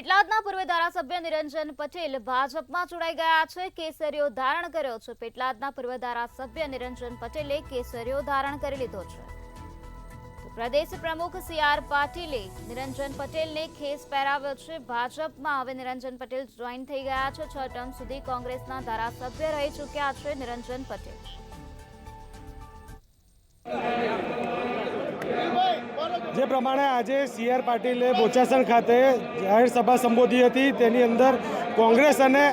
પેટલાદના પૂર્વ ધારાસભ્ય નિરંજન પટેલ ભાજપમાં જોડાઈ ગયા છે। કેસરીઓ ધારણ કર્યો છે। પેટલાદના પૂર્વ ધારાસભ્ય નિરંજન પટેલે કેસરીઓ ધારણ કરી લીધો છે। પ્રદેશ પ્રમુખ સી.આર. પાટીલે નિરંજન પટેલને ખેસ પહેરાવ્યો છે। ભાજપમાં હવે નિરંજન પટેલ જોઈન થઈ ગયા છે। 6 ટર્મ સુધી કોંગ્રેસના ધારાસભ્ય રહી ચૂક્યા છે નિરંજન પટેલ। જે પ્રમાણે આજે સી.આર. પાટીલે બોચાસણ ખાતે જાહેર સભા સંબોધી હતી, તેની અંદર કોંગ્રેસ અને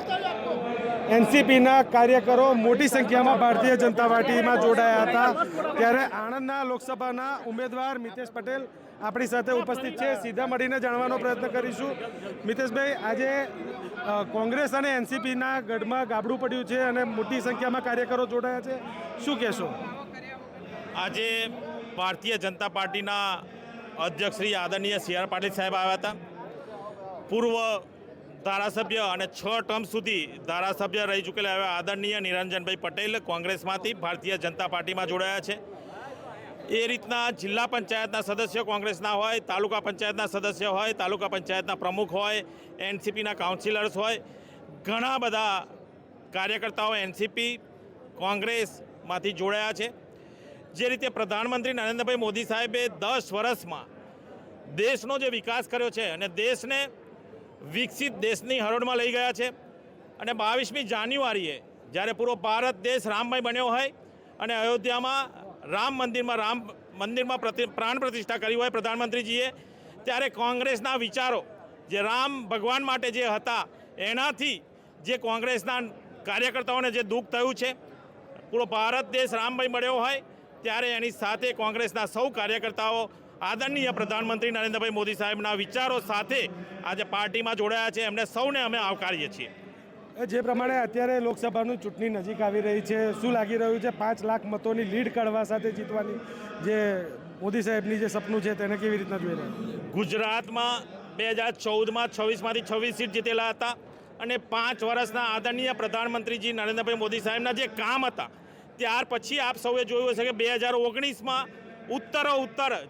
એનસીપીના કાર્યકરો મોટી સંખ્યામાં ભારતીય જનતા પાર્ટીમાં જોડાયા હતા। ત્યારે આણંદના લોકસભાના ઉમેદવાર મિતેશ પટેલ આપણી સાથે ઉપસ્થિત છે। સીધા મળીને જાણવાનો પ્રયત્ન કરીશું। મિતેશભાઈ, આજે કોંગ્રેસ અને એનસીપીના ગઢમાં ગાબડું પડ્યું છે અને મોટી સંખ્યામાં કાર્યકરો જોડાયા છે, શું કહેશો? આજે ભારતીય જનતા પાર્ટીના અધ્યક્ષ શ્રી આદરણીય સી.આર. પાટીલ સાહેબ આવ્યા હતા। પૂર્વ ધારાસભ્ય અને 6 ટર્મ સુધી ધારાસભ્ય રહી ચૂકેલા એવા આદરણીય નિરંજનભાઈ પટેલ કોંગ્રેસમાંથી ભારતીય જનતા પાર્ટીમાં જોડાયા છે। એ રીતના જિલ્લા પંચાયતના સદસ્યો કોંગ્રેસના હોય, તાલુકા પંચાયતના સદસ્ય હોય, તાલુકા પંચાયતના પ્રમુખ હોય, એનસીપીના કાઉન્સિલર્સ હોય, ઘણા બધા કાર્યકર્તાઓ એનસીપી કોંગ્રેસમાંથી જોડાયા છે। જે રીતે પ્રધાનમંત્રી નરેન્દ્રભાઈ મોદી સાહેબે 10 વર્ષમાં દેશનો જે વિકાસ કર્યો છે અને દેશને વિકસિત દેશની હરોળમાં લઈ ગયા છે, અને 22મી જાન્યુઆરીએ જ્યારે પૂરો ભારત દેશ રામમય બન્યો હોય અને અયોધ્યામાં રામ મંદિરમાં પ્રાણ પ્રતિષ્ઠા કરી હોય પ્રધાનમંત્રીજીએ, ત્યારે કોંગ્રેસના વિચારો જે રામ ભગવાન માટે જે હતા એનાથી જે કોંગ્રેસના કાર્યકર્તાઓને જે દુઃખ થયું છે, પૂરો ભારત દેશ રામમય બન્યો હોય ત્યારે એની સાથે કોંગ્રેસના સૌ કાર્યકર્તાઓ આદરણીય પ્રધાનમંત્રી નરેન્દ્રભાઈ મોદી સાહેબના વિચારો સાથે આજે પાર્ટીમાં જોડાયા છે। એમને સૌને અમે આવકારીએ છીએ। જે પ્રમાણે અત્યારે લોકસભાનું ચૂંટણી નજીક આવી રહી છે, શું લાગી રહ્યું છે? 5 લાખ મતોની લીડ કાઢવા સાથે જીતવાની જે મોદી સાહેબની જે સપનું છે તેને કેવી રીતના જોઈ રહ્યા? ગુજરાતમાં 2014માં 26માંથી 26 સીટ જીતેલા હતા, અને 5 વર્ષના આદરણીય પ્રધાનમંત્રીજી નરેન્દ્રભાઈ મોદી સાહેબના જે કામ હતા, ત્યાર પછી આપ સૌએ જોયું હશે કે 2019માં ઉત્તર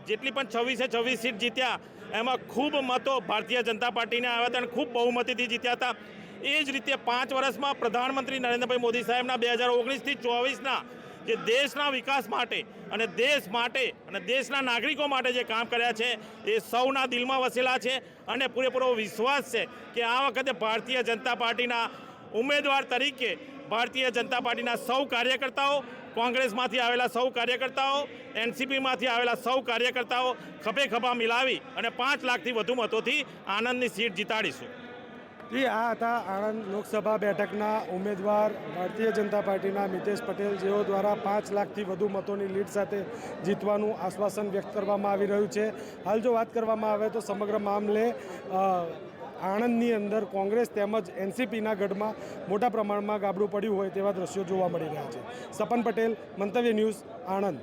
જેટલી પણ 26 સીટ જીત્યા એમાં ખૂબ મતો ભારતીય જનતા પાર્ટીને આવ્યા હતા અને ખૂબ બહુમતીથી જીત્યા હતા। એ જ રીતે 5 વર્ષમાં પ્રધાનમંત્રી નરેન્દ્રભાઈ મોદી સાહેબના 2019થી 24ના જે દેશના વિકાસ માટે અને દેશ માટે અને દેશના નાગરિકો માટે જે કામ કર્યા છે એ સૌના દિલમાં વસેલા છે, અને પૂરેપૂરો વિશ્વાસ છે કે આ વખતે ભારતીય જનતા પાર્ટીના ઉમેદવાર તરીકે ભારતીય જનતા પાર્ટીના સૌ કાર્યકર્તાઓ, કોંગ્રેસમાંથી આવેલા સૌ કાર્યકર્તાઓ, એનસીપીમાંથી આવેલા સૌ કાર્યકર્તાઓ ખભે ખભા મિલાવી અને 5 લાખથી વધુ મતોથી આણંદની સીટ જીતાડીશું। જી, આ હતા આણંદ લોકસભા બેઠકના ઉમેદવાર ભારતીય જનતા પાર્ટીના મિતેશ પટેલ, જેઓ દ્વારા 5 લાખથી વધુ મતોની લીડ સાથે જીતવાનું આશ્વાસન વ્યક્ત કરવામાં આવી રહ્યું છે। હાલ જો વાત કરવામાં આવે તો સમગ્ર મામલે આણંદની અંદર કોંગ્રેસ તેમજ એનસીપીના ગઢમાં મોટા પ્રમાણમાં ગાબડું પડ્યું હોય તેવા દ્રશ્યો જોવા મળી રહ્યા છે। સપન પટેલ, મંતવ્ય ન્યૂઝ, આણંદ।